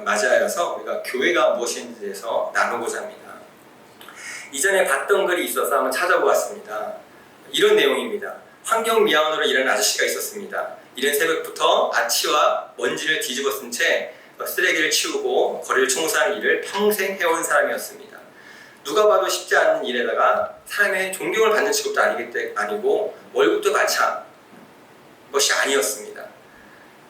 맞아서 우리가 교회가 무엇인지에 대해서 나누고자 합니다. 이전에 봤던 글이 있어서 한번 찾아보았습니다. 이런 내용입니다. 환경미화원으로 일하는 아저씨가 있었습니다. 이른 새벽부터 아치와 먼지를 뒤집어 쓴 채 쓰레기를 치우고 거리를 청소하는 일을 평생 해온 사람이었습니다. 누가 봐도 쉽지 않은 일에다가 사람의 존경을 받는 직업도 아니고 월급도 많지 않은 것이 아니었습니다.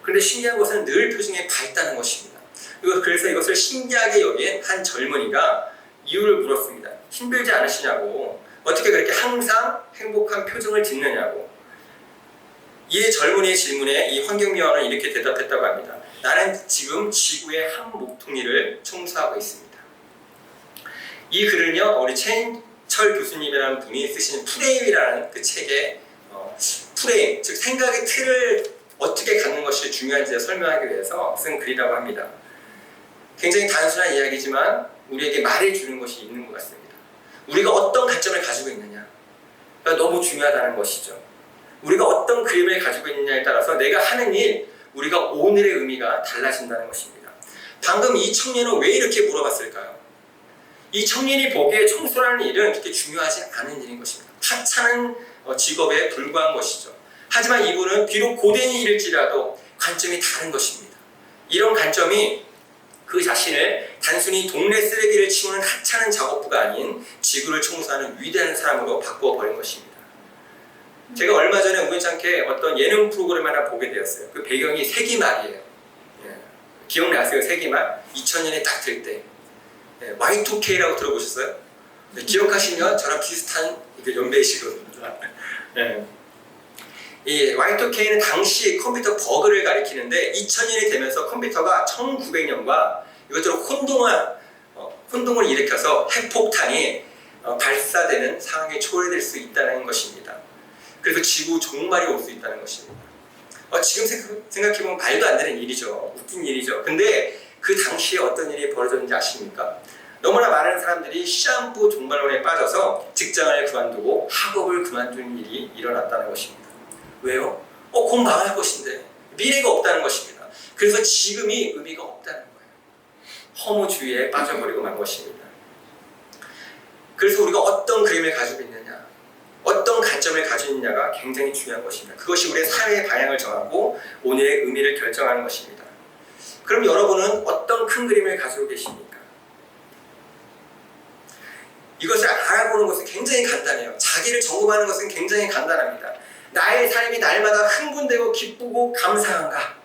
그런데 신기한 것은 늘 표정이 밝다는 것입니다. 그래서 이것을 신기하게 여긴 한 젊은이가 이유를 물었습니다. 힘들지 않으시냐고, 어떻게 그렇게 항상 행복한 표정을 짓느냐고. 이 젊은이의 질문에 이 환경미화원은 이렇게 대답했다고 합니다. 나는 지금 지구의 한 모퉁이를 청소하고 있습니다. 이 글은요, 우리 최인철 교수님이라는 분이 쓰신 프레임이라는 그 책의 프레임, 즉 생각의 틀을 어떻게 갖는 것이 중요한지 설명하기 위해서 쓴 글이라고 합니다. 굉장히 단순한 이야기지만 우리에게 말해주는 것이 있는 것 같습니다. 우리가 어떤 관점을 가지고 있느냐가 너무 중요하다는 것이죠. 우리가 어떤 그림을 가지고 있느냐에 따라서 내가 하는 일, 우리가 오늘의 의미가 달라진다는 것입니다. 방금 이 청년은 왜 이렇게 물어봤을까요? 이 청년이 보기에 청소라는 일은 그렇게 중요하지 않은 일인 것입니다. 하찮은 직업에 불과한 것이죠. 하지만 이분은 비록 고된 일일지라도 관점이 다른 것입니다. 이런 관점이 그 자신을 단순히 동네 쓰레기를 치우는 하찮은 작업부가 아닌 지구를 청소하는 위대한 사람으로 바꾸어버린 것입니다. 제가 얼마 전에 우연찮게 어떤 예능 프로그램을 하나 보게 되었어요. 그 배경이 세기말이에요. 기억나세요? 세기말? 2000년에 딱 될 때. Y2K라고 들어보셨어요? 기억하시면 저랑 비슷한 연배이시거든요. 이 Y2K는 당시 컴퓨터 버그를 가리키는데 2000년이 되면서 컴퓨터가 1900년과 이것들은 혼동을 일으켜서 핵폭탄이 발사되는 상황에 초래될 수 있다는 것입니다. 그래서 지구 종말이 올 수 있다는 것입니다. 지금 생각해보면 말도 안 되는 일이죠. 웃긴 일이죠. 근데 그 당시에 어떤 일이 벌어졌는지 아십니까? 너무나 많은 사람들이 시한부 종말론에 빠져서 직장을 그만두고 학업을 그만두는 일이 일어났다는 것입니다. 왜요? 곧 망할 것인데 미래가 없다는 것입니다. 그래서 지금이 의미가 없다는 거예요. 허무주의에 빠져버리고 만 것입니다. 그래서 우리가 어떤 그림을 가지고 있느냐, 어떤 관점을 가지고 있느냐가 굉장히 중요한 것입니다. 그것이 우리의 삶의 방향을 정하고 오늘의 의미를 결정하는 것입니다. 그럼 여러분은 어떤 큰 그림을 가지고 계십니까? 이것을 알아보는 것은 굉장히 간단해요. 자기를 점검하는 것은 굉장히 간단합니다. 나의 삶이 날마다 흥분되고 기쁘고 감사한가?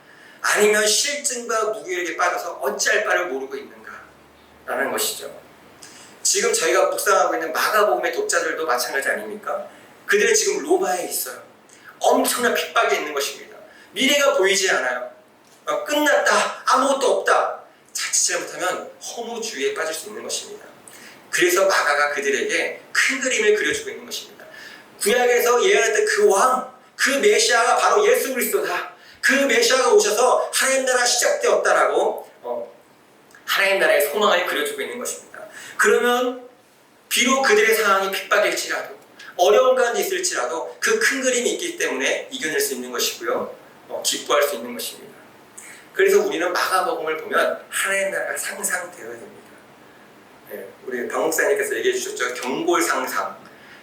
아니면 실증과 무기력에 빠져서 어찌할 바를 모르고 있는가? 라는 것이죠. 지금 저희가 묵상하고 있는 마가복음의 독자들도 마찬가지 아닙니까? 그들은 지금 로마에 있어요. 엄청난 핍박이 있는 것입니다. 미래가 보이지 않아요. 끝났다. 아무것도 없다. 자칫 잘못하면 허무주의에 빠질 수 있는 것입니다. 그래서 마가가 그들에게 큰 그림을 그려주고 있는 것입니다. 구약에서 예언했던 그 왕, 그 메시아가 바로 예수 그리스도다. 그 메시아가 오셔서 하나님 나라 시작되었다라고 하나님 나라의 소망을 그려주고 있는 것입니다. 그러면 비록 그들의 상황이 핍박일지라도 어려운 가운데 있을지라도 그 큰 그림이 있기 때문에 이겨낼 수 있는 것이고요. 기뻐할 수 있는 것입니다. 그래서 우리는 마가복음을 보면 하나님 나라가 상상되어야 됩니다. 우리 박 목사님께서 얘기해 주셨죠. 경골상상,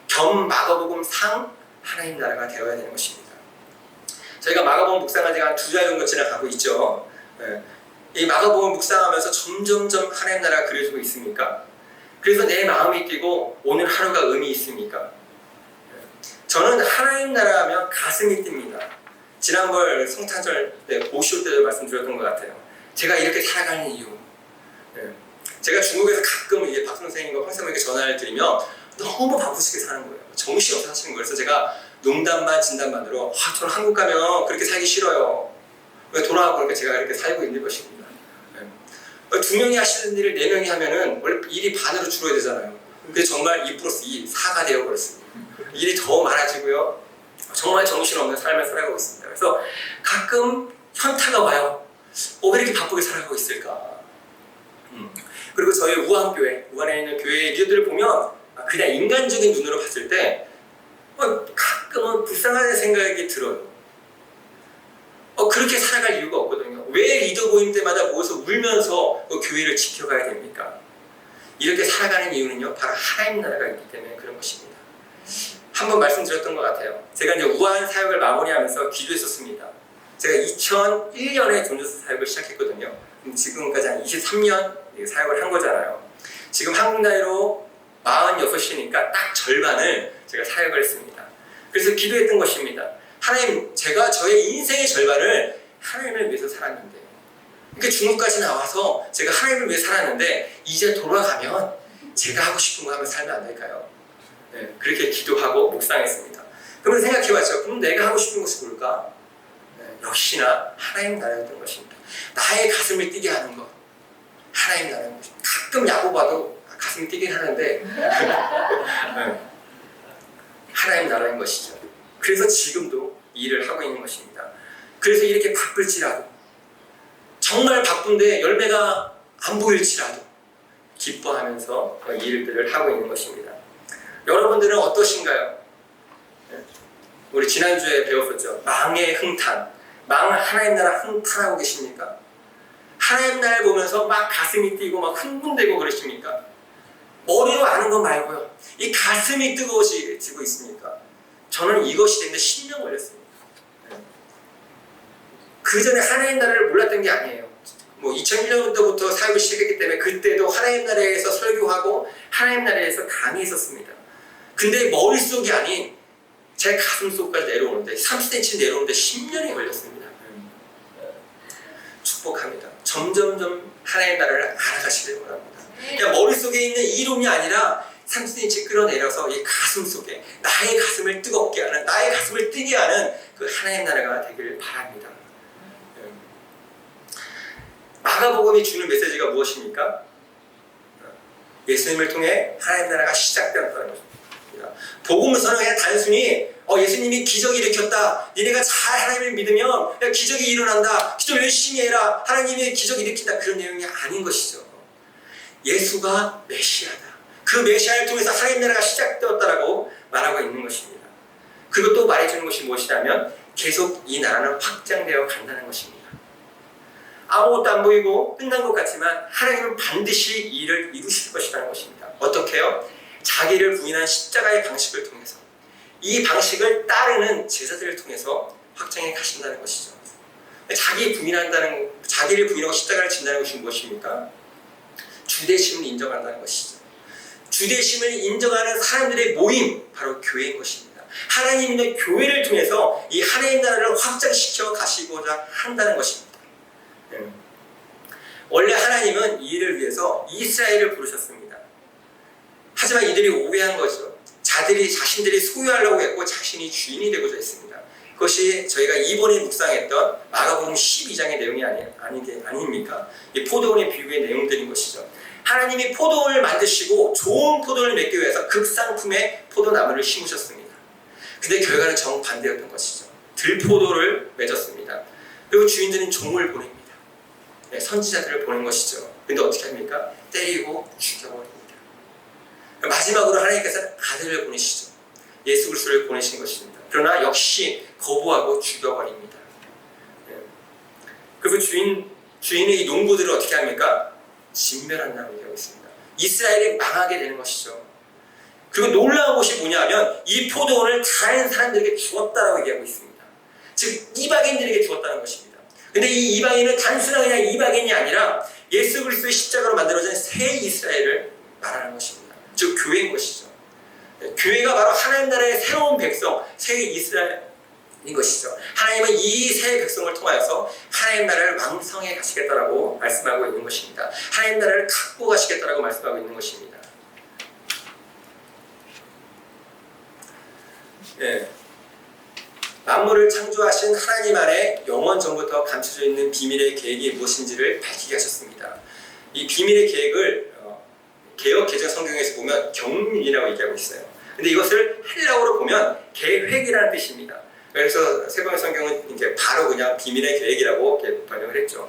겸 마가복음 상 하나님 나라가 되어야 되는 것입니다. 저희가 마가복음 묵상한 지가 한 2달 정도 지나가고 있죠. 이 마가복음 묵상하면서 점점점 하나님 나라가 그려지고 있습니까? 그래서 내 마음이 뛰고 오늘 하루가 의미 있습니까? 저는 하나님 나라 하면 가슴이 뜁니다. 지난번 성탄절 때 오쇼 때도 말씀드렸던 것 같아요. 제가 이렇게 살아가는 이유. 제가 중국에서 가끔 이제 박 선생님과 황 선생님께 전화를 드리면 너무 바쁘시게 사는 거예요. 정신없이 사시는 거예요. 그래서 제가 농담반 진담반으로 저는 한국 가면 그렇게 살기 싫어요. 왜 돌아가고 그러니까 제가 이렇게 살고 있는 것입니다. 2명이 하시는 일을 4명이 하면은 원래 일이 반으로 줄어야 되잖아요. 그게 정말 2+2, 4가 되어버렸습니다. 일이 더 많아지고요. 정말 정신없는 삶을 살아가고 있습니다. 그래서 가끔 현타가 와요. 왜 이렇게 바쁘게 살아가고 있을까? 그리고 저희 우한교회, 우한에 있는 교회 리더들을 보면 그냥 인간적인 눈으로 봤을 때 가끔은 불쌍하다는 생각이 들어요. 그렇게 살아갈 이유가 없거든요. 왜 리더 모임 때마다 모여서 울면서 그 교회를 지켜가야 됩니까? 이렇게 살아가는 이유는요, 바로 하나님 나라가 있기 때문에 그런 것입니다. 한번 말씀드렸던 것 같아요. 제가 이제 우한 사역을 마무리하면서 기도했었습니다. 제가 2001년에 전도서 사역을 시작했거든요. 지금까지 한 23년 사역을 한 거잖아요. 지금 한국 나이로 46이니까 딱 절반을 제가 사역을 했습니다. 그래서 기도했던 것입니다. 하나님, 제가 저의 인생의 절반을 하나님을 위해서 살았는데, 그러니까 중국까지 나와서 제가 하나님을 위해 살았는데 이제 돌아가면 제가 하고 싶은 거 하면 살면 안 될까요? 네, 그렇게 기도하고 묵상했습니다. 그러면 생각해봤죠. 그럼 내가 하고 싶은 것이 뭘까? 네, 역시나 하나님 나라였던 것입니다. 나의 가슴을 뛰게 하는 것, 하나님 나라인 것입니다. 가끔 야구 봐도 가슴이 뛰긴 하는데 네, 하나님 나라인 것이죠. 그래서 지금도 이 일을 하고 있는 것입니다. 그래서 이렇게 바쁠지라도, 정말 바쁜데 열매가 안 보일지라도 기뻐하면서 이 일들을 하고 있는 것입니다. 여러분들은 어떠신가요? 우리 지난주에 배웠었죠. 망의 흥탄. 하나님 나라 흥탄하고 계십니까? 하나님 나라를 보면서 막 가슴이 뛰고 막 흥분되고 그러십니까? 머리로 아는 것 말고요. 이 가슴이 뜨거워지고 있습니까? 저는 이것이 되는데 10년 걸렸습니다. 그 전에 하나님 나라를 몰랐던 게 아니에요. 2001년부터 사역을 시작했기 때문에 그때도 하나님 나라에서 설교하고 하나님 나라에서 강의했었습니다. 근데 머릿속이 아닌 제 가슴속까지 내려오는데 30cm 내려오는데 10년이 걸렸습니다. 축복합니다. 점점점 하나님 나라를 알아가시길 바랍니다. 그냥 머릿속에 있는 이론이 아니라 30cm 끌어내려서 이 가슴 속에 나의 가슴을 뜨겁게 하는, 나의 가슴을 뛰게 하는 그 하나님 나라가 되기를 바랍니다. 마가복음이 주는 메시지가 무엇입니까? 예수님을 통해 하나님 나라가 시작되었다는 것입니다. 복음을 선언해 단순히 예수님이 기적을 일으켰다, 니네가 잘 하나님을 믿으면 기적이 일어난다, 기도 열심히 해라, 하나님이 기적을 일으킨다, 그런 내용이 아닌 것이죠. 예수가 메시아다, 그 메시아를 통해서 하나님 나라가 시작되었다라고 말하고 있는 것입니다. 그리고 또 말해주는 것이 무엇이냐면 계속 이 나라는 확장되어 간다는 것입니다. 아무것도 안 보이고 끝난 것 같지만 하나님은 반드시 이 일을 이루실 것이라는 것입니다. 어떻게요? 자기를 부인한 십자가의 방식을 통해서, 이 방식을 따르는 제자들을 통해서 확장해 가신다는 것이죠. 자기를 부인하고 십자가를 진다는 것이 무엇입니까? 주대심을 인정한다는 것이죠. 주대심을 인정하는 사람들의 모임, 바로 교회인 것입니다. 하나님 있는 교회를 통해서 이 하나님 나라를 확장시켜 가시고자 한다는 것입니다. 원래 하나님은 이 일을 위해서 이스라엘을 부르셨습니다. 하지만 이들이 오해한 거죠. 자신들이 소유하려고 했고 자신이 주인이 되고자 했습니다. 그것이 저희가 이번에 묵상했던 마가복음 12장의 내용이 아닙니까? 이 포도원의 비유의 내용들인 것이죠. 하나님이 포도원을 만드시고 좋은 포도원을 맺기 위해서 극상품의 포도나무를 심으셨습니다. 근데 결과는 정반대였던 것이죠. 들포도를 맺었습니다. 그리고 주인들은 종을 보냅니다. 선지자들을 보낸 것이죠. 근데 어떻게 합니까? 때리고 죽여버립니다. 마지막으로 하나님께서 아들을 보내시죠. 예수 그리스도를 보내신 것입니다. 그러나 역시 거부하고 죽여버립니다. 그리고 주인의 이 농부들을 어떻게 합니까? 진멸한다고 얘기하고 있습니다. 이스라엘이 망하게 되는 것이죠. 그리고 놀라운 것이 뭐냐면 이 포도원을 다른 사람들에게 주었다라고 얘기하고 있습니다. 즉 이방인들에게 주었다는 것입니다. 근데 이 이방인은 단순한 그냥 이방인이 아니라 예수 그리스도의 십자가로 만들어진 새 이스라엘을 말하는 것입니다. 즉 교회인 것이죠. 교회가 바로 하나님 나라의 새로운 백성, 새 이스라엘인 것이죠. 하나님은 이 새 백성을 통하여서 하나님 나라를 왕성해 가시겠다라고 말씀하고 있는 것입니다. 하나님 나라를 갖고 가시겠다라고 말씀하고 있는 것입니다. 만물을 창조하신 하나님 안에 영원 전부터 감춰져 있는 비밀의 계획이 무엇인지를 밝히게 하셨습니다. 이 비밀의 계획을 개역 개정 성경에서 보면 경륜이라고 얘기하고 있어요. 근데 이것을 헬라어로 보면 계획이라는 뜻입니다. 그래서 세번의 성경은 이제 바로 그냥 비밀의 계획이라고 이렇게 번역을 했죠.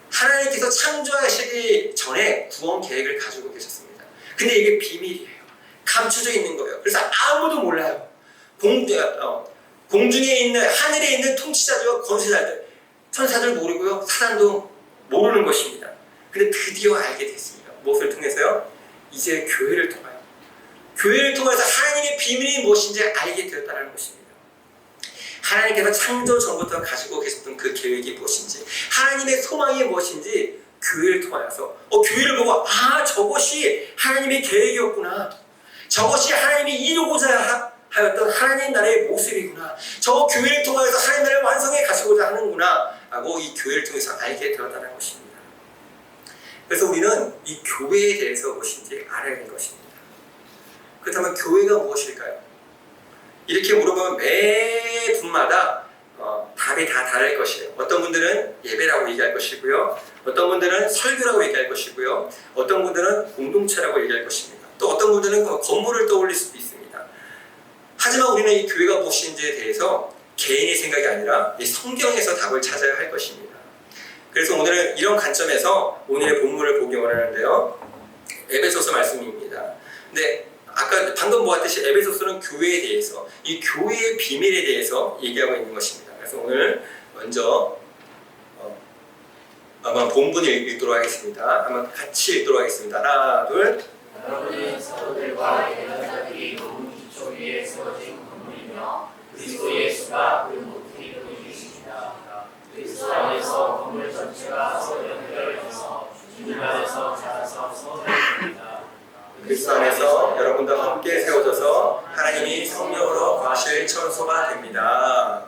하나님께서 창조하시기 전에 구원 계획을 가지고 계셨습니다. 근데 이게 비밀이에요. 감춰져 있는 거예요. 그래서 아무도 몰라요. 공중에 있는, 하늘에 있는 통치자들과 권세자들, 천사들 모르고요. 사단도 모르는 것입니다. 근데 드디어 알게 됐습니다. 무엇을 통해서요? 이제 교회를 통하여. 교회를 통해서 하나님의 비밀이 무엇인지 알게 되었다는 것입니다. 하나님께서 창조 전부터 가지고 계셨던 그 계획이 무엇인지, 하나님의 소망이 무엇인지 교회를 통하여서 교회를 보고 저것이 하나님의 계획이었구나. 저것이 하나님이 이루고자 하였던 하나님 나라의 모습이구나. 저 교회를 통해서 하나님 나라를 완성해 가시고자 하는구나 라고 이 교회를 통해서 알게 되었다는 것입니다. 그래서 우리는 이 교회에 대해서 무엇인지 알아야 하는 것입니다. 그렇다면 교회가 무엇일까요? 이렇게 물어보면 매 분마다 답이 다 다를 것이에요. 어떤 분들은 예배라고 얘기할 것이고요. 어떤 분들은 설교라고 얘기할 것이고요. 어떤 분들은 공동체라고 얘기할 것입니다. 또 어떤 분들은 건물을 떠올릴 수도 있습니다. 하지만 우리는 이 교회가 무엇인지에 대해서 개인의 생각이 아니라 이 성경에서 답을 찾아야 할 것입니다. 그래서 오늘은 이런 관점에서 오늘의 본문을 보기 원하는데요. 에베소서 말씀입니다. 근데 아까 방금 보았듯이 에베소서는 교회에 대해서, 이 교회의 비밀에 대해서 얘기하고 있는 것입니다. 그래서 오늘 먼저 한번 본문을 읽도록 하겠습니다. 한번 같이 읽도록 하겠습니다. 하나, 둘. 여러분은 서로들과 예언자들이 놓은 기초 위에 세워진 건물이며 그리스도 예수가 그 모퉁이로 이르십니다. 그리스도 안에서 건물 전체가 서로 연결해서 주님 안에서 자라서 서로 됩니다. 그리스도 안에서 여러분도 함께 세워져서 하나님이 성령으로 거하실 처소가 됩니다.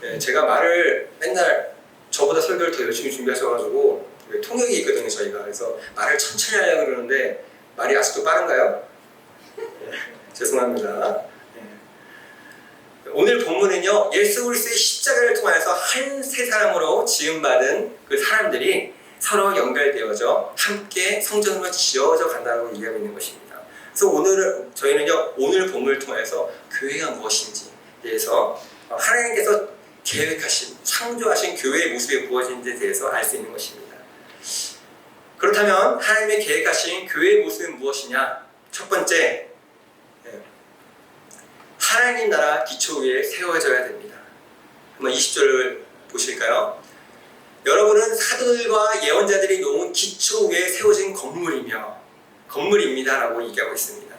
네, 제가 말을 맨날 저보다 설교를 더 열심히 준비하셔가지고 통역이 있거든요, 저희가. 그래서 말을 천천히 하려고 그러는데 말이 아직도 빠른가요? 네, 죄송합니다. 네. 오늘 본문은요, 예수 그리스도의 십자가를 통해서 한 세 사람으로 지음받은 그 사람들이 서로 연결되어져 함께 성전으로 지어져 간다고 얘기하고 있는 것입니다. 그래서 저희는요, 오늘 본문을 통해서 교회가 무엇인지에 대해서 하나님께서 계획하신, 창조하신 교회의 모습이 무엇인지에 대해서 알 수 있는 것입니다. 그렇다면 하나님의 계획하신 교회의 모습은 무엇이냐? 첫 번째, 하나님 나라 기초 위에 세워져야 됩니다. 한번 20절을 보실까요? 여러분은 사도들과 예언자들이 놓은 기초 위에 세워진 건물입니다 라고 얘기하고 있습니다.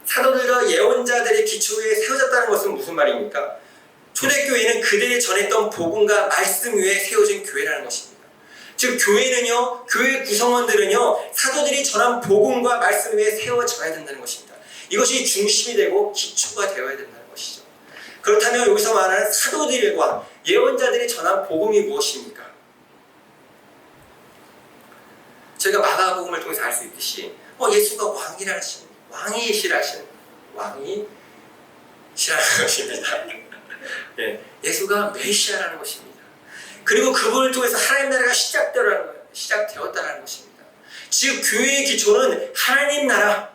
사도들과 예언자들의 기초 위에 세워졌다는 것은 무슨 말입니까? 초대교회는 그들이 전했던 복음과 말씀 위에 세워진 교회라는 것입니다. 즉 교회는요, 교회 구성원들은요, 사도들이 전한 복음과 말씀 위에 세워져야 된다는 것입니다. 이것이 중심이 되고 기초가 되어야 된다는 것이죠. 그렇다면 여기서 말하는 사도들과 예언자들이 전한 복음이 무엇입니까? 저희가 마가복음을 통해서 알 수 있듯이 예수가 왕이시라는 것입니다. 예, 예수가 메시아라는 것입니다. 그리고 그분을 통해서 하나님 나라가 시작되었다는 것입니다. 즉 교회의 기초는 하나님 나라가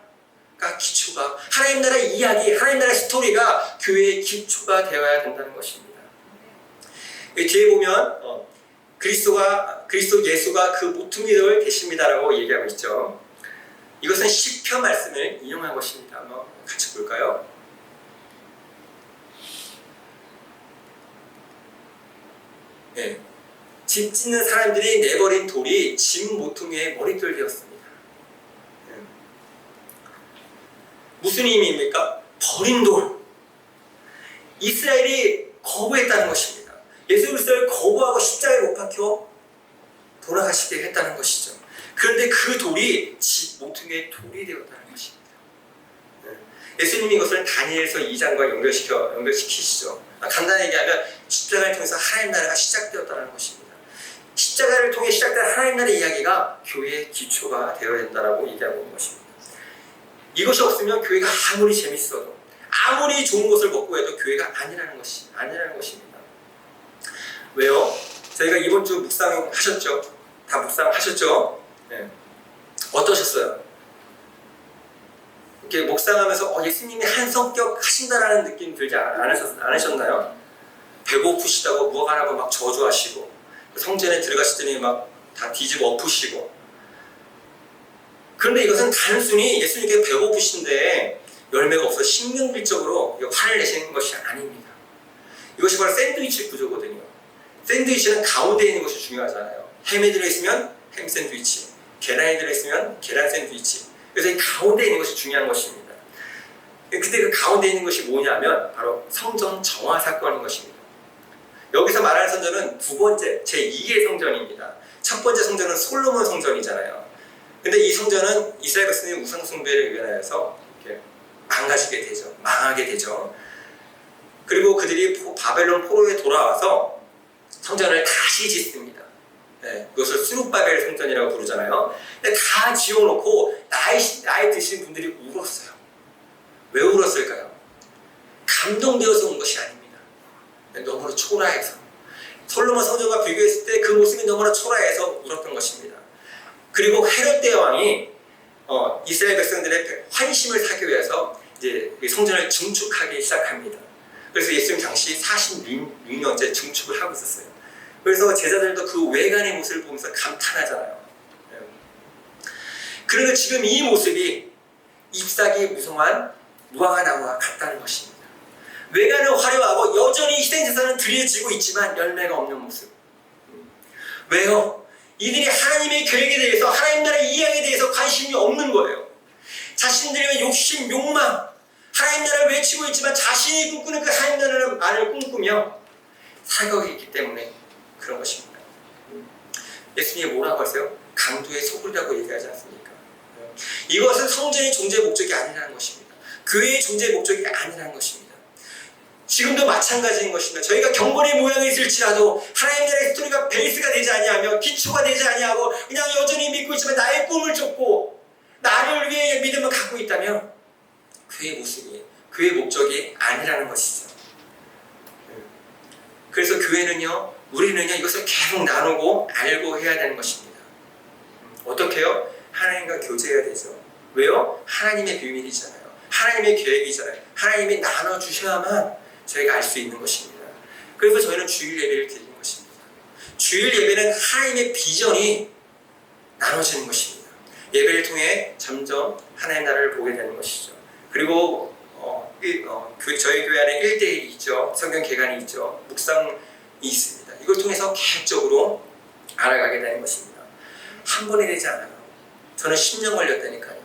기초가, 하나님 나라 이야기, 하나님 나라 스토리가 교회의 기초가 되어야 된다는 것입니다. 뒤에 보면 그리스도 예수가 그 모퉁이돌 되십니다라고 얘기하고 있죠. 이것은 시편 말씀을 인용한 것입니다. 한번 같이 볼까요? 네. 집 짓는 사람들이 내버린 돌이 집 모퉁이의 머릿돌 되었습니다. 네. 무슨 의미입니까? 버린 돌. 이스라엘이 거부했다는 것입니다. 예수 그리스도를 거부하고 십자가에 못 박혀 돌아가시게 했다는 것이죠. 그런데 그 돌이 집 모퉁이의 돌이 되었다는 것입니다. 네. 예수님이 이것을 다니엘서 2장과 연결시키시죠. 간단히 얘기하면 십자가를 통해서 하나님 나라가 시작되었다는 것입니다. 십자가를 통해 시작된 하나님 나라의 이야기가 교회의 기초가 되어야 된다고 얘기하고 있는 것입니다. 이것이 없으면 교회가 아무리 재밌어도, 아무리 좋은 것을 먹고 해도 교회가 아니라는 것입니다. 왜요? 저희가 이번 주 묵상하셨죠? 다 묵상하셨죠? 네. 어떠셨어요? 이렇게 묵상하면서 예수님이 한 성격 하신다라는 느낌 들지 않으셨나요? 배고프시다고 무화과 하나만 막 저주하시고, 성전에 들어가시더니 막 다 뒤집어 엎으시고. 그런데 이것은 단순히 예수님께 배고프신데 열매가 없어 신경질적으로 화를 내시는 것이 아닙니다. 이것이 바로 샌드위치 구조거든요. 샌드위치는 가운데 있는 것이 중요하잖아요. 햄이 들어있으면 햄 샌드위치, 계란이 들어있으면 계란 샌드위치. 그래서 이 가운데 있는 것이 중요한 것입니다. 근데 그 가운데 있는 것이 뭐냐면 바로 성전 정화 사건인 것입니다. 여기서 말하는 성전은 두 번째, 제2의 성전입니다. 첫 번째 성전은 솔로몬 성전이잖아요. 근데 이 성전은 이스라엘 백성의 우상 숭배를 위하여서 이렇게 망가지게 되죠. 망하게 되죠. 그리고 그들이 바벨론 포로에 돌아와서 성전을 다시 짓습니다. 네, 그것을 수룹바벨 성전이라고 부르잖아요. 근데 다 지어놓고 나이 드신 분들이 울었어요. 왜 울었을까요? 감동되어서 온 것이 아닙니다. 너무나 초라해서. 솔로몬 성전과 비교했을 때 그 모습이 너무나 초라해서 울었던 것입니다. 그리고 헤롯 대왕이 이스라엘 백성들의 환심을 사기 위해서 이제 성전을 증축하기 시작합니다. 그래서 예수님 당시 46년째 증축을 하고 있었어요. 그래서 제자들도 그 외관의 모습을 보면서 감탄하잖아요. 그런데 지금 이 모습이 잎사귀 무성한 무화과나무와 같다는 것입니다. 외관은 화려하고 여전히 희생제사는 드려지고 있지만 열매가 없는 모습. 왜요? 이들이 하나님의 계획에 대해서, 하나님 나라의 이양에 대해서 관심이 없는 거예요. 자신들의 욕심, 욕망, 하나님 나라를 외치고 있지만 자신이 꿈꾸는 그 하나님 나라를 꿈꾸며 살고 있기 때문에 그런 것입니다. 예수님이 뭐라고 하세요? 강도의 소굴이라고 얘기하지 않습니까? 이것은 성전의 존재 목적이 아니라는 것입니다. 교회의 존재 목적이 아니라는 것입니다. 지금도 마찬가지인 것입니다. 저희가 경건의 모양이 있을지라도 하나님 나라의 스토리가 베이스가 되지 아니하며 기초가 되지 아니하고 그냥 여전히 믿고 있지만 나의 꿈을 쫓고 나를 위해 믿음을 갖고 있다면 그의 모습이, 그의 목적이 아니라는 것이죠. 그래서 교회는요, 우리는요, 이것을 계속 나누고 알고 해야 되는 것입니다. 어떻게요? 하나님과 교제해야 되죠. 왜요? 하나님의 비밀이잖아요. 하나님의 계획이잖아요. 하나님이 나눠주셔야만 저희가 알 수 있는 것입니다. 그래서 저희는 주일 예배를 드리는 것입니다. 주일 예배는 하나님의 비전이 나눠지는 것입니다. 예배를 통해 점점 하나님의 나라를 보게 되는 것이죠. 그리고 저희 교회 안에 1대1이 있죠. 성경 개관이 있죠. 묵상이 있습니다. 이걸 통해서 계획적으로 알아가게 되는 것입니다. 한 번에 되지 않아요. 저는 10년 걸렸다니까요.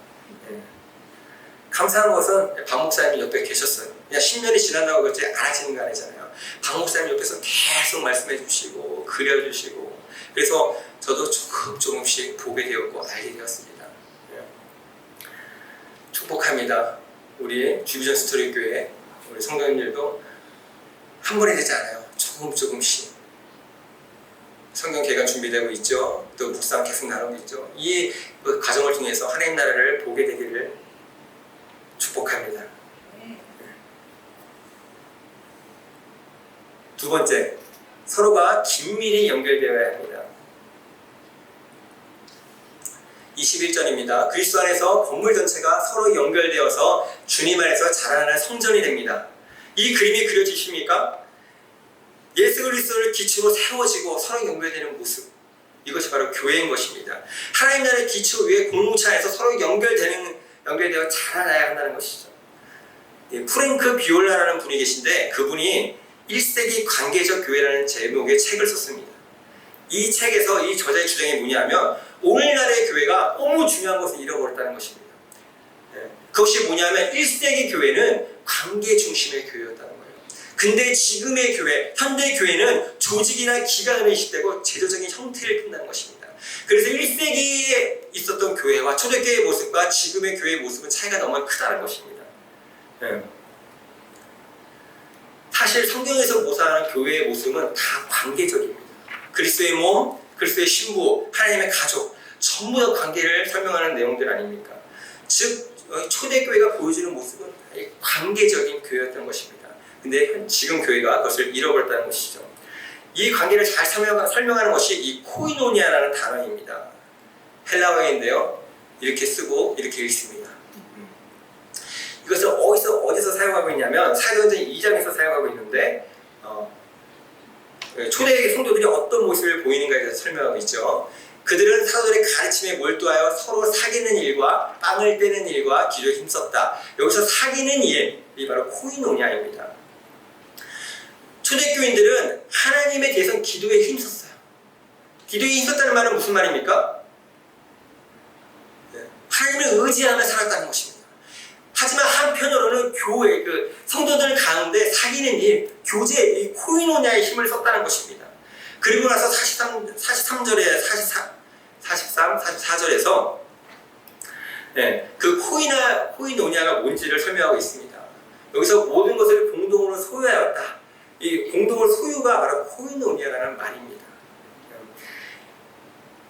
감사한 것은 박 목사님이 옆에 계셨어요. 그냥 10년이 지난다고 그렇지 알아지는 거 아니잖아요. 박 목사님 옆에서 계속 말씀해 주시고 그려주시고 그래서 저도 조금씩 보게 되었고 알게 되었습니다. 축복합니다. 우리 주비전 스토리 교회 우리 성도님들도 한 번에 되지 않아요. 조금씩 성경 개관 준비되고 있죠. 또 묵상 계속 나누고 있죠. 이 과정을 통해서 하나님 나라를 보게 되기를 축복합니다. 두 번째, 서로가 긴밀히 연결되어야 합니다. 21절입니다. 그리스도 안에서 건물 전체가 서로 연결되어서 주님 안에서 자라나는 성전이 됩니다. 이 그림이 그려지십니까? 예수 그리스도를 기초로 세워지고 서로 연결되는 모습. 이것이 바로 교회인 것입니다. 하나님 나라의 기초 위에 공동체 안에서 서로 연결되어 자라나야 한다는 것이죠. 프랭크 비올라라는 분이 계신데 그분이 1세기 관계적 교회라는 제목의 책을 썼습니다. 이 책에서 이 저자의 주장이 뭐냐면 오늘날의 교회가 너무 중요한 것을 잃어버렸다는 것입니다. 그것이 뭐냐면 1세기 교회는 관계 중심의 교회였다는 거예요. 근데 지금의 교회, 현대 교회는 조직이나 기관으로 인식되고 제도적인 형태를 띈다는 것입니다. 그래서 1세기에 있었던 교회와 초대교회의 모습과 지금의 교회의 모습은 차이가 너무 크다는 것입니다. 사실 성경에서 묘사하는 교회의 모습은 다 관계적입니다. 그리스도의 몸, 그리스도의 신부, 하나님의 가족 전부 다 관계를 설명하는 내용들 아닙니까? 즉 초대교회가 보여주는 모습은 관계적인 교회였던 것입니다. 근데 지금 교회가 그것을 잃어버렸다는 것이죠. 이 관계를 잘 설명하는 것이 이 코이노니아라는 단어입니다. 헬라어인데요. 이렇게 쓰고 이렇게 읽습니다. 이것을 어디서 사용하고 있냐면 사도행전 2장에서 사용하고 있는데 초대 성도들이 어떤 모습을 보이는가에 대해서 설명하고 있죠. 그들은 사도들의 가르침에 몰두하여 서로 사귀는 일과 빵을 떼는 일과 기도에 힘썼다. 여기서 사귀는 일이 바로 코이노니아입니다. 초대교인들은 하나님에 대해서 기도에 힘썼어요. 기도에 힘썼다는 말은 무슨 말입니까? 하나님을 의지하며 살았다는 것입니다. 하지만 한편으로는 교회, 성도들 가운데 사귀는 일, 교제, 이 코이노냐의 힘을 썼다는 것입니다. 그리고 나서 43절에 44절에서 그 코이노냐가 뭔지를 설명하고 있습니다. 여기서 모든 것을 공동으로 소유하였다. 이 공동을 소유가 바로 코이노냐라는 말입니다.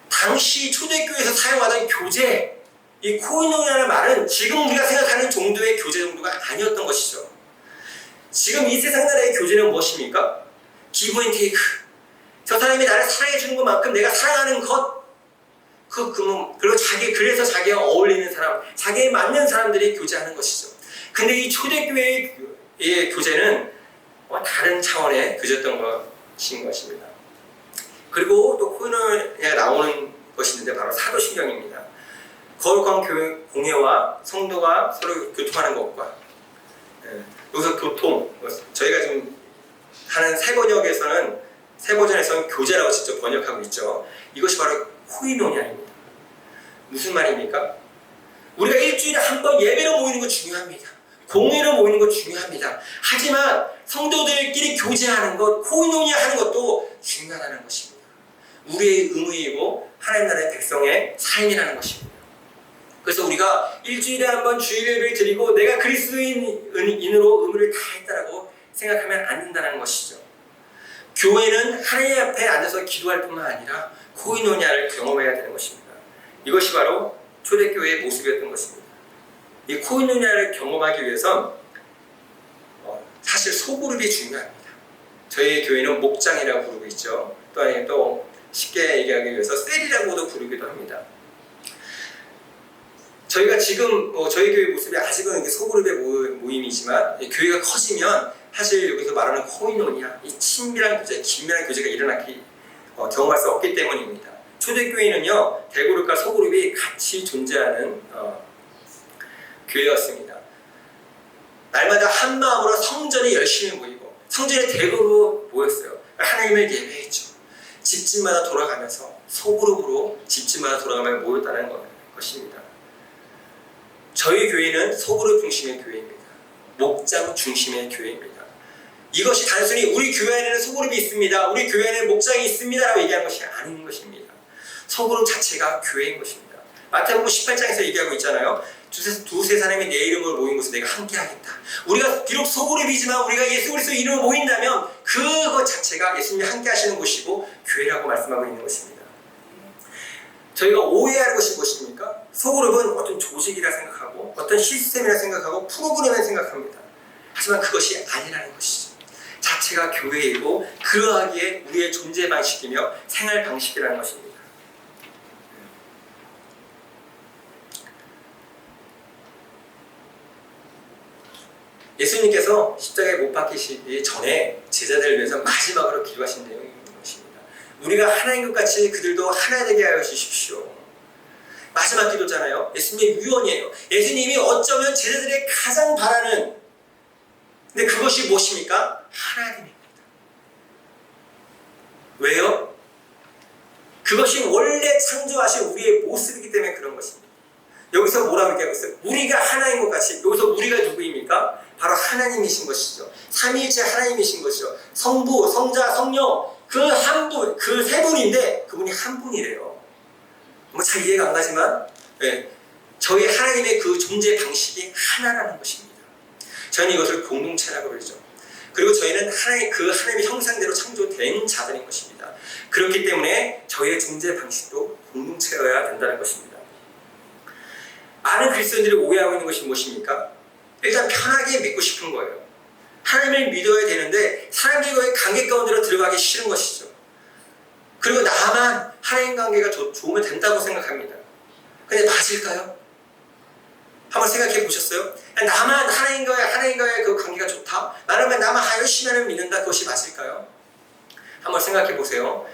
당시 초대교회에서 사용하던 교제, 이 코이노냐라는 말은 지금 우리가 생각하는 정도의 교제 정도가 아니었던 것이죠. 지금 이 세상 나라의 교제는 무엇입니까? 기브 앤 테이크. 저 사람이 나를 사랑해 주는 것만큼 내가 사랑하는 것, 그리고 그래서 자기와 어울리는 사람, 자기에 맞는 사람들이 교제하는 것이죠. 근데 이 초대교회의 교제는 다른 차원의 교제였던 것인 것입니다. 그리고 또 코이노냐가 나오는 것이 있는데 바로 사도신경입니다. 거룩한 공예와 성도가 서로 교통하는 것과 여기서 교통, 저희가 지금 하는 새 버전에서는 교제라고 직접 번역하고 있죠. 이것이 바로 코이노냐입니다. 무슨 말입니까? 우리가 일주일에 한 번 예배로 모이는 거 중요합니다. 공예로 모이는 거 중요합니다. 하지만 성도들끼리 교제하는 것, 코이노냐 하는 것도 중요하다는 것입니다. 우리의 의무이고 하나님 나라의 백성의 삶이라는 것입니다. 그래서 우리가 일주일에 한 번 주일 예배를 드리고 내가 그리스도인으로 의무를 다했다라고 생각하면 안 된다는 것이죠. 교회는 하나님 앞에 앉아서 기도할 뿐만 아니라 코이노냐를 경험해야 되는 것입니다. 이것이 바로 초대교회의 모습이었던 것입니다. 이 코이노냐를 경험하기 위해선 사실 소그룹이 중요합니다. 저희 교회는 목장이라고 부르고 있죠. 또 쉽게 얘기하기 위해서 셀이라고도 부르기도 합니다. 저희가 지금 저희 교회 모습이 아직은 소그룹의 모임이지만 교회가 커지면 사실 여기서 말하는 코이노냐, 이 친밀한 교제, 긴밀한 교제가 일어나기 경험할 수 없기 때문입니다. 초대교회는요, 대그룹과 소그룹이 같이 존재하는 교회였습니다. 날마다 한 마음으로 성전에 열심히 모이고 성전에 대그룹으로 모였어요. 하나님을 예배했죠. 집집마다 돌아가면서 소그룹으로 집집마다 돌아가며 모였다는 것입니다. 저희 교회는 소그룹 중심의 교회입니다. 목장 중심의 교회입니다. 이것이 단순히 우리 교회 안에는 소그룹이 있습니다, 우리 교회 안에는 목장이 있습니다라고 얘기하는 것이 아닌 것입니다. 소그룹 자체가 교회인 것입니다. 마태복음 18장에서 얘기하고 있잖아요. 두세 사람이 내 이름으로 모인 곳에 내가 함께하겠다. 우리가 비록 소그룹이지만 우리가 예수 그리스도 이름으로 모인다면 그것 자체가 예수님이 함께하시는 곳이고 교회라고 말씀하고 있는 것입니다. 저희가 오해하는 것이 무엇입니까? 소그룹은 어떤 조직이라 생각하고 어떤 시스템이라 생각하고 프로그램이라 생각합니다. 하지만 그것이 아니라는 것이죠. 자체가 교회이고 그러하기에 우리의 존재 방식이며 생활 방식이라는 것입니다. 예수님께서 십자가에 못 박히시기 전에 제자들을 위해서 마지막으로 기도하신 내용이 있는 것입니다. 우리가 하나인 것 같이 그들도 하나 되게 하여 주십시오. 마지막 기도잖아요. 예수님의 유언이에요. 예수님이 어쩌면 제자들의 가장 바라는, 근데 그것이 무엇입니까? 하나님입니다. 왜요? 그것이 원래 창조하신 우리의 모습이기 때문에 그런 것입니다. 여기서 뭐라고 얘기하고 있어요? 우리가 하나인 것 같이. 여기서 우리가 누구입니까? 바로 하나님이신 것이죠. 삼위일체 하나님이신 것이죠. 성부, 성자, 성령, 그 한 분, 그 세 분인데 그분이 한 분이래요. 뭐 잘 이해가 안 가지만 저희 하나님의 그 존재 방식이 하나라는 것입니다. 저는 이것을 공동체라고 그러죠. 그리고 저희는 하나님의 형상대로 창조된 자들인 것입니다. 그렇기 때문에 저희의 존재 방식도 공동체여야 된다는 것입니다. 많은 그리스도인들이 오해하고 있는 것이 무엇입니까? 일단 편하게 믿고 싶은 거예요. 하나님을 믿어야 되는데 사람들과의 관계 가운데로 들어가기 싫은 것이죠. 그리고 나만 하나님 관계가 좋으면 된다고 생각합니다. 근데 맞을까요? 한번 생각해 보셨어요? 나만 하나님과의 그 관계가 좋다? 나만 열심히 하나님을 믿는다? 그것이 맞을까요? 한번 생각해 보세요.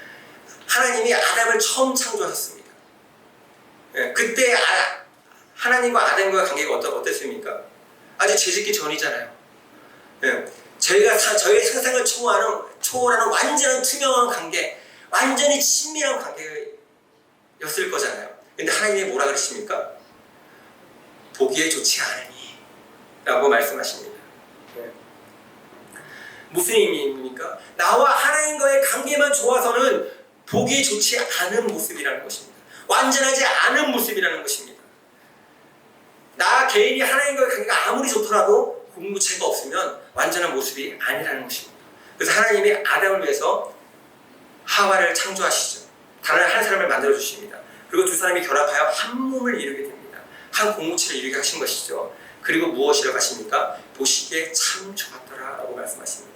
하나님이 아담을 처음 창조하셨습니다. 그때 하나님과 아담과의 관계가 어땠습니까? 아직 죄짓기 전이잖아요. 저희의 상상을 초월하는 완전한 투명한 관계, 완전히 친밀한 관계였을 거잖아요. 근데 하나님이 뭐라 그러십니까? 보기에 좋지 않으니 라고 말씀하십니다. 무슨 의미입니까? 나와 하나님과의 관계만 좋아서는 보기 좋지 않은 모습이라는 것입니다. 완전하지 않은 모습이라는 것입니다. 나 개인이 하나님과의 관계가 아무리 좋더라도 공무체가 없으면 완전한 모습이 아니라는 것입니다. 그래서 하나님이 아담을 위해서 하와를 창조하시죠. 다른 한 사람을 만들어 주십니다. 그리고 두 사람이 결합하여 한 몸을 이루게 됩니다. 한 공무체를 이루게 하신 것이죠. 그리고 무엇이라고 하십니까? 보시기에 참 좋았더라 라고 말씀하십니다.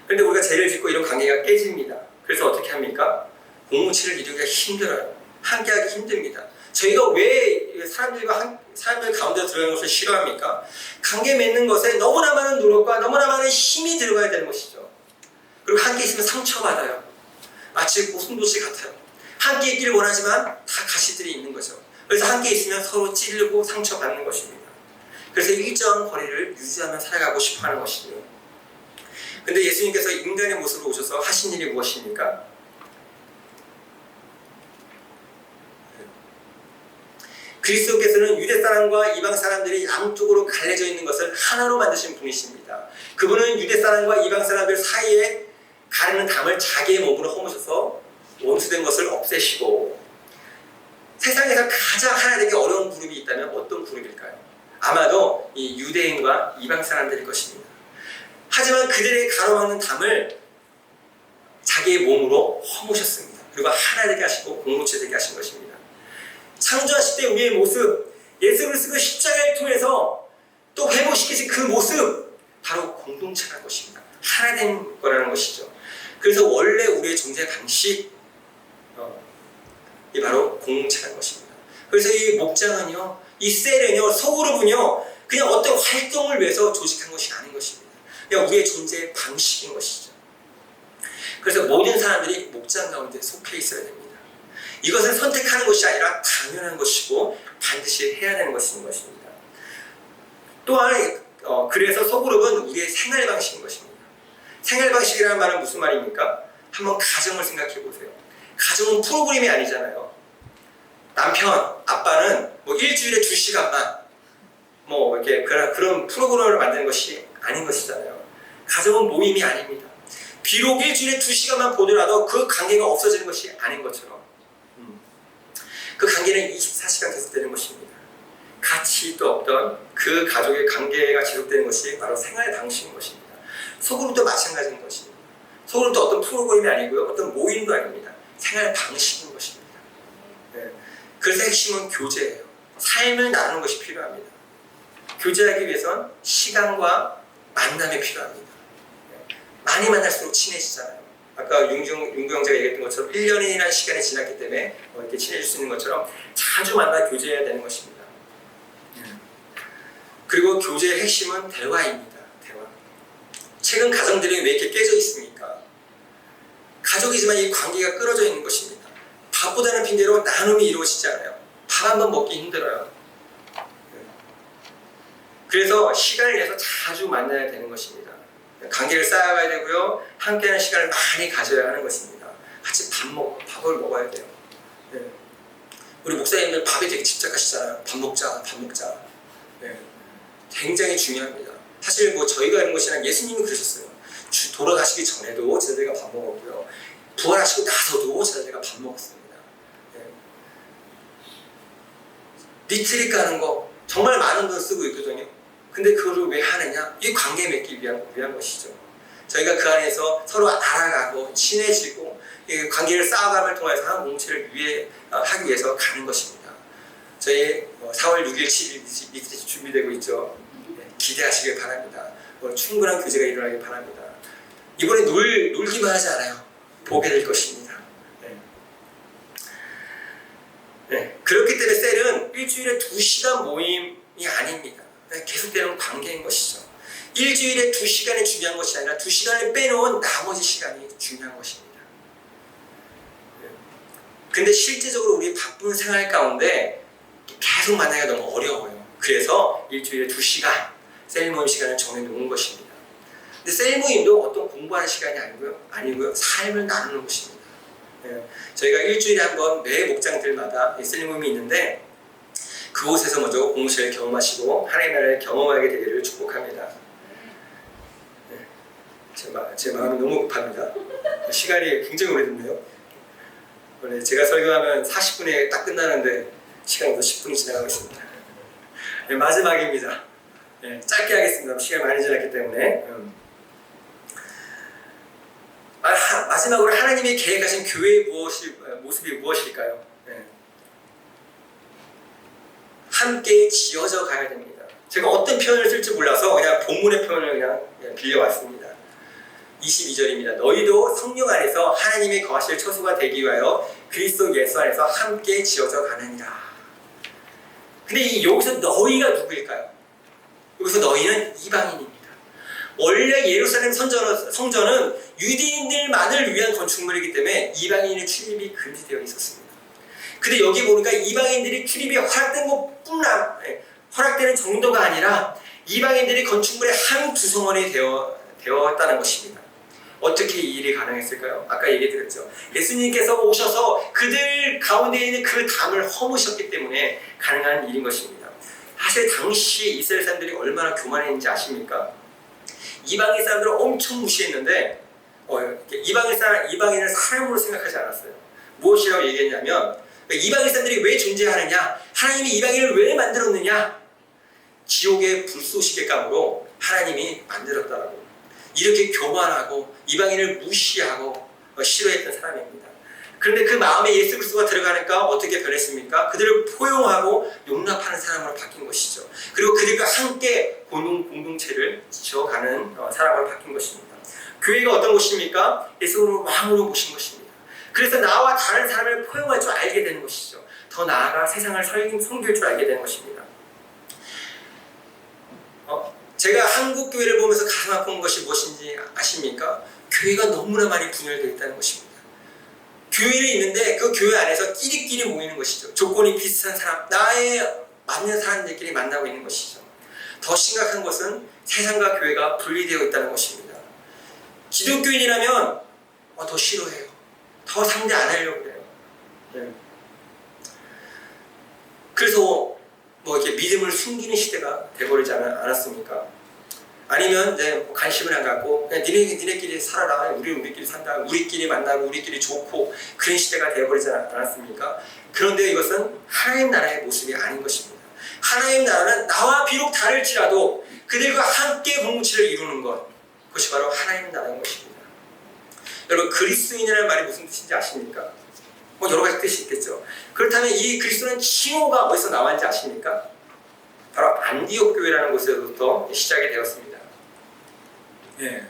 그런데 우리가 죄를 짓고 이런 관계가 깨집니다. 그래서 어떻게 합니까? 공무체를 이루기가 힘들어요. 함께하기 힘듭니다. 저희가 왜 사람들 가운데 들어가는 것을 싫어합니까? 관계 맺는 것에 너무나 많은 노력과 너무나 많은 힘이 들어가야 되는 것이죠. 그리고 함께 있으면 상처받아요. 마치 고슴도치 같아요. 함께 있기를 원하지만 다 가시들이 있는 거죠. 그래서 함께 있으면 서로 찔르고 상처받는 것입니다. 그래서 일정한 거리를 유지하며 살아가고 싶어하는 것이죠. 근데 예수님께서 인간의 모습으로 오셔서 하신 일이 무엇입니까? 그리스도께서는 유대 사람과 이방 사람들이 양쪽으로 갈려져 있는 것을 하나로 만드신 분이십니다. 그분은 유대 사람과 이방 사람들 사이에 가르는 담을 자기의 몸으로 허무셔서 원수된 것을 없애시고, 세상에서 가장 하나 되기 어려운 그룹이 있다면 어떤 그룹일까요? 아마도 이 유대인과 이방 사람들일 것입니다. 하지만 그들의 가로막는 담을 자기의 몸으로 허무셨습니다. 그리고 하나 되게 하시고 공동체 되게 하신 것입니다. 창조하실 때 우리의 모습, 예수 그리스도의 십자가를 통해서 또 회복시키신 그 모습, 바로 공동체라는 것입니다. 하나 된 거라는 것이죠. 그래서 원래 우리의 존재 방식이 바로 공동체라는 것입니다. 그래서 이 목장은요, 이 셀은요, 소그룹은요, 그냥 어떤 활동을 위해서 조직한 것이 아닌 것입니다. 그냥 우리의 존재의 방식인 것이죠. 그래서 모든 사람들이 목장 가운데 속해 있어야 됩니다. 이것은 선택하는 것이 아니라 당연한 것이고 반드시 해야 되는 것인 것입니다. 또한 그래서 소그룹은 우리의 생활 방식인 것입니다. 생활 방식이라는 말은 무슨 말입니까? 한번 가정을 생각해 보세요. 가정은 프로그램이 아니잖아요. 남편, 아빠는 뭐 일주일에 2시간만 뭐 이렇게 그런 프로그램을 만드는 것이 아닌 것이잖아요. 가정은 모임이 아닙니다. 비록 일주일에 2시간만 보더라도 그 관계가 없어지는 것이 아닌 것처럼 그 관계는 24시간 계속되는 것입니다. 가치도 없던 그 가족의 관계가 지속되는 것이 바로 생활 방식인 것입니다. 소그룹도 마찬가지인 것입니다. 소그룹도 어떤 프로그램이 아니고요, 어떤 모임도 아닙니다. 생활 방식인 것입니다. 네. 그래서 핵심은 교제예요. 삶을 나누는 것이 필요합니다. 교제하기 위해선 시간과 만남이 필요합니다. 네. 많이 만날수록 친해지잖아요. 아까 윤구 형제가 얘기했던 것처럼 1년이라는 시간이 지났기 때문에 이렇게 친해질 수 있는 것처럼 자주 만나 교제해야 되는 것입니다. 그리고 교제의 핵심은 대화입니다. 대화. 최근 가정들이 왜 이렇게 깨져 있습니까? 가족이지만 이 관계가 끊어져 있는 것입니다. 밥보다는 핑계로 나눔이 이루어지지 않아요. 밥 한 번 먹기 힘들어요. 그래서 시간을 내서 자주 만나야 되는 것입니다. 관계를 쌓아가야 되고요. 함께하는 시간을 많이 가져야 하는 것입니다. 같이 밥을 먹어야 돼요. 네. 우리 목사님들 밥에 되게 집착하시잖아요. 밥 먹자, 밥 먹자. 네. 굉장히 중요합니다. 사실 뭐 저희가 하는 것이 아니라 예수님이 그러셨어요. 돌아가시기 전에도 저희가 밥 먹었고요. 부활하시고 나서도 저희가 밥 먹었습니다. 네. 리트릭 가는 거 정말 많은 돈 쓰고 있거든요. 근데 그거를 왜 하느냐? 이 관계 맺기 위한 것이죠. 저희가 그 안에서 서로 알아가고 친해지고 이 관계를 쌓아감을 통해서 한 공동체를 하기 위해서 가는 것입니다. 저희 4월 6일, 7일 리트릿이 준비되고 있죠. 네, 기대하시길 바랍니다. 충분한 교제가 일어나길 바랍니다. 이번에 놀기만 하지 않아요. 보게 될 것입니다. 네. 네. 그렇기 때문에 셀은 일주일에 2시간 모임이 아닙니다. 계속되는 관계인 것이죠. 일주일에 2시간이 중요한 것이 아니라 2시간을 빼놓은 나머지 시간이 중요한 것입니다. 근데 실제적으로 우리 바쁜 생활 가운데 계속 만나기가 너무 어려워요. 그래서 일주일에 2시간 셀 모임 시간을 정해놓은 것입니다. 근데 셀 모임도 어떤 공부하는 시간이 아니고요. 삶을 나누는 곳입니다. 예, 저희가 일주일에 한 번 매 목장들마다 셀 모임이 있는데 그곳에서 먼저 공동체를 경험하시고 하나님의 나라를 경험하게 되기를 축복합니다. 예, 제 마음이 너무 급합니다. 시간이 굉장히 오래됐네요. 원래 제가 설교하면 40분에 딱 끝나는데 시간이 더 10분이 지나가고 있습니다. 네, 마지막입니다. 네, 짧게 하겠습니다. 시간이 많이 지났기 때문에. 마지막으로 하나님이 계획하신 교회의 모습이 무엇일까요? 네. 함께 지어져 가야 됩니다. 제가 어떤 표현을 쓸지 몰라서 그냥 본문의 표현을 그냥 빌려왔습니다. 22절입니다. 너희도 성령 안에서 하나님이 거하실 처소가 되기 위하여 그리스도 예수 안에서 함께 지어져 가느니라. 근데 여기서 너희가 누구일까요? 여기서 너희는 이방인입니다. 원래 예루살렘 성전은 유대인들만을 위한 건축물이기 때문에 이방인의 출입이 금지되어 있었습니다. 근데 여기 보니까 이방인들이 출입이 허락되는 정도가 아니라 이방인들이 건축물의 한 구성원이 되었다는 것입니다. 어떻게 이 일이 가능했을까요? 아까 얘기드렸죠. 예수님께서 오셔서 그들 가운데 있는 그 담을 허무셨기 때문에 가능한 일인 것입니다. 사실 당시 이스라엘 사람들이 얼마나 교만했는지 아십니까? 이방인 사람들을 엄청 무시했는데 이방인을 사람으로 생각하지 않았어요. 무엇이라고 얘기했냐면 이방인 사람들이 왜 존재하느냐? 하나님이 이방인을 왜 만들었느냐? 지옥의 불쏘시개 감으로 하나님이 만들었다라고. 이렇게 교만하고 이방인을 무시하고 싫어했던 사람입니다. 그런데 그 마음에 예수 그리스도가 들어가니까 어떻게 변했습니까? 그들을 포용하고 용납하는 사람으로 바뀐 것이죠. 그리고 그들과 함께 공동체를 지어가는 사람으로 바뀐 것입니다. 교회가 어떤 곳입니까? 예수를 왕으로 모신 것입니다. 그래서 나와 다른 사람을 포용할 줄 알게 되는 것이죠. 더 나아가 세상을 섬길 줄 알게 되는 것입니다. 제가 한국 교회를 보면서 가슴 아픈 것이 무엇인지 아십니까? 교회가 너무나 많이 분열되어 있다는 것입니다. 교회는 있는데 그 교회 안에서 끼리끼리 모이는 것이죠. 조건이 비슷한 사람, 나에 맞는 사람들끼리 만나고 있는 것이죠. 더 심각한 것은 세상과 교회가 분리되어 있다는 것입니다. 기독교인이라면 더 싫어해요. 더 상대 안 하려고 그래요. 네. 그래서 이렇게 믿음을 숨기는 시대가 돼버리지 않았습니까? 아니면 관심을 안 갖고 그냥 니네끼리 살아라. 우리끼리 산다. 우리끼리 만나고 우리끼리 좋고 그런 시대가 되어버리지 않았습니까? 그런데 이것은 하나님 나라의 모습이 아닌 것입니다. 하나님 나라는 나와 비록 다를지라도 그들과 함께 공동체를 이루는 것, 그것이 바로 하나님 나라인 것입니다. 여러분, 그리스도인이라는 말이 무슨 뜻인지 아십니까? 여러 가지 뜻이 있겠죠. 그렇다면 이 그리스도는 칭호가 어디서 나왔는지 아십니까? 바로 안디옥 교회라는 곳에서부터 시작이 되었습니다. 예.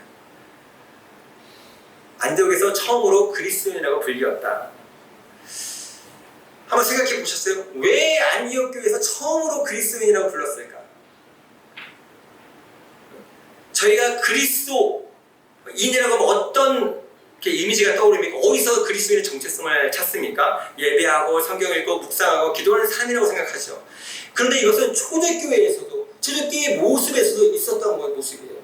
안디옥에서 처음으로 그리스도인이라고 불리었다. 한번 생각해 보셨어요? 왜 안디옥 교회에서 처음으로 그리스도인이라고 불렀을까? 저희가 그리스도인이라고 하면 어떤 이미지가 떠오릅니까? 어디서 그리스도인의 정체성을 찾습니까? 예배하고 성경 읽고 묵상하고 기도하는 삶이라고 생각하죠. 그런데 이것은 초대교회에서도 초대교회의 모습에서도 있었던 모습이에요.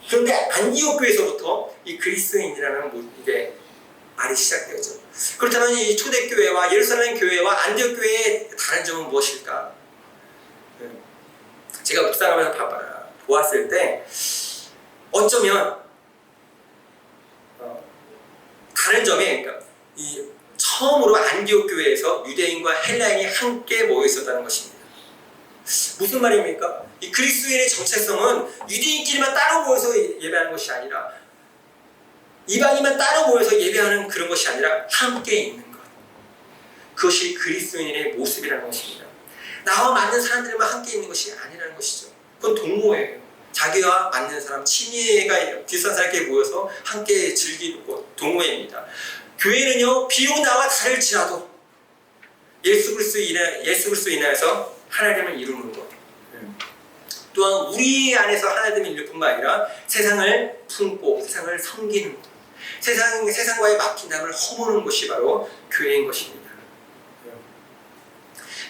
그런데 안디옥 교회에서부터 이 그리스도인이라는 이게 말이 시작되었죠. 그렇다면 이 초대교회와 예루살렘 교회와 안디옥 교회의 다른 점은 무엇일까? 제가 묵상하면서 보았을 때 어쩌면 다른 점이 이 처음으로 안디옥 교회에서 유대인과 헬라인이 함께 모여 있었다는 것입니다. 무슨 말입니까? 이 그리스도인의 정체성은 유대인끼리만 따로 모여서 예배하는 것이 아니라 이방인만 따로 모여서 예배하는 그런 것이 아니라 함께 있는 것. 그것이 그리스도인의 모습이라는 것입니다. 나와 맞는 사람들만 함께 있는 것이 아니라는 것이죠. 그건 동호회예요. 자기와 맞는 사람, 친애가 비슷한 사람끼리 모여서 함께 즐기는 것, 동호회입니다. 교회는요, 비록 나와 다를지라도 예수 그리스도 인하여서 하나됨을 이루는 것. 또한 우리 안에서 하나됨을 이룰 뿐만 아니라 세상을 품고 세상을 섬기는 것. 세상과의 막힌 담을 허무는 것이 바로 교회인 것입니다.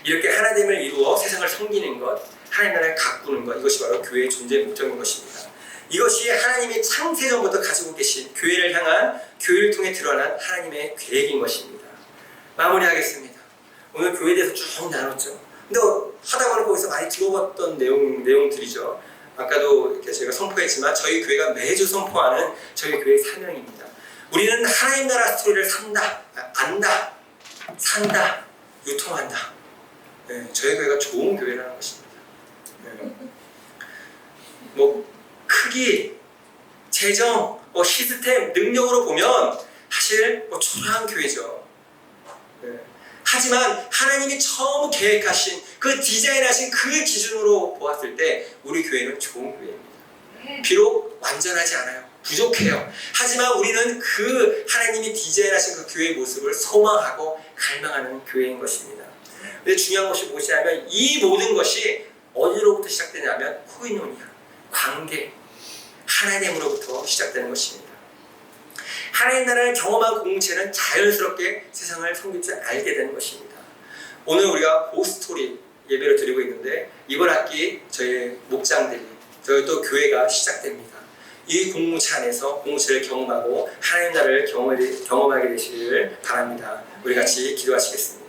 이렇게 하나됨을 이루어 세상을 섬기는 것, 하나님 나라를 가꾸는 것, 이것이 바로 교회의 존재 목적인 것입니다. 이것이 하나님이 창세전부터 가지고 계신 교회를 향한 교회를 통해 드러난 하나님의 계획인 것입니다. 마무리하겠습니다. 오늘 교회에 대해서 쭉 나눴죠. 근데 하다 보니 거기서 많이 들어봤던 내용들이죠. 아까도 이렇게 제가 선포했지만 저희 교회가 매주 선포하는 저희 교회의 사명입니다. 우리는 하나님 나라 스토리를 안다, 산다, 유통한다. 네, 저희 교회가 좋은 교회라는 것입니다. 네. 뭐 크기, 재정, 시스템, 능력으로 보면 사실 초라한 교회죠. 네. 하지만 하나님이 처음 계획하신 그 디자인하신 그 기준으로 보았을 때 우리 교회는 좋은 교회입니다. 비록 완전하지 않아요. 부족해요. 하지만 우리는 그 하나님이 디자인하신 그 교회의 모습을 소망하고 갈망하는 교회인 것입니다. 근데 중요한 것이 무엇이냐면 이 모든 것이 어디로부터 시작되냐면 코이노니아, 관계, 하나님으로부터 시작되는 것입니다. 하나님 나라를 경험한 공동체는 자연스럽게 세상을 섬길 줄 알게 되는 것입니다. 오늘 우리가 보스토리 예배를 드리고 있는데 이번 학기 저희 목장들이 저희 또 교회가 시작됩니다. 이 공동체 안에서 공동체를 경험하고 하나님 나라를 경험하게 되시기를 바랍니다. 우리 같이 기도하시겠습니다.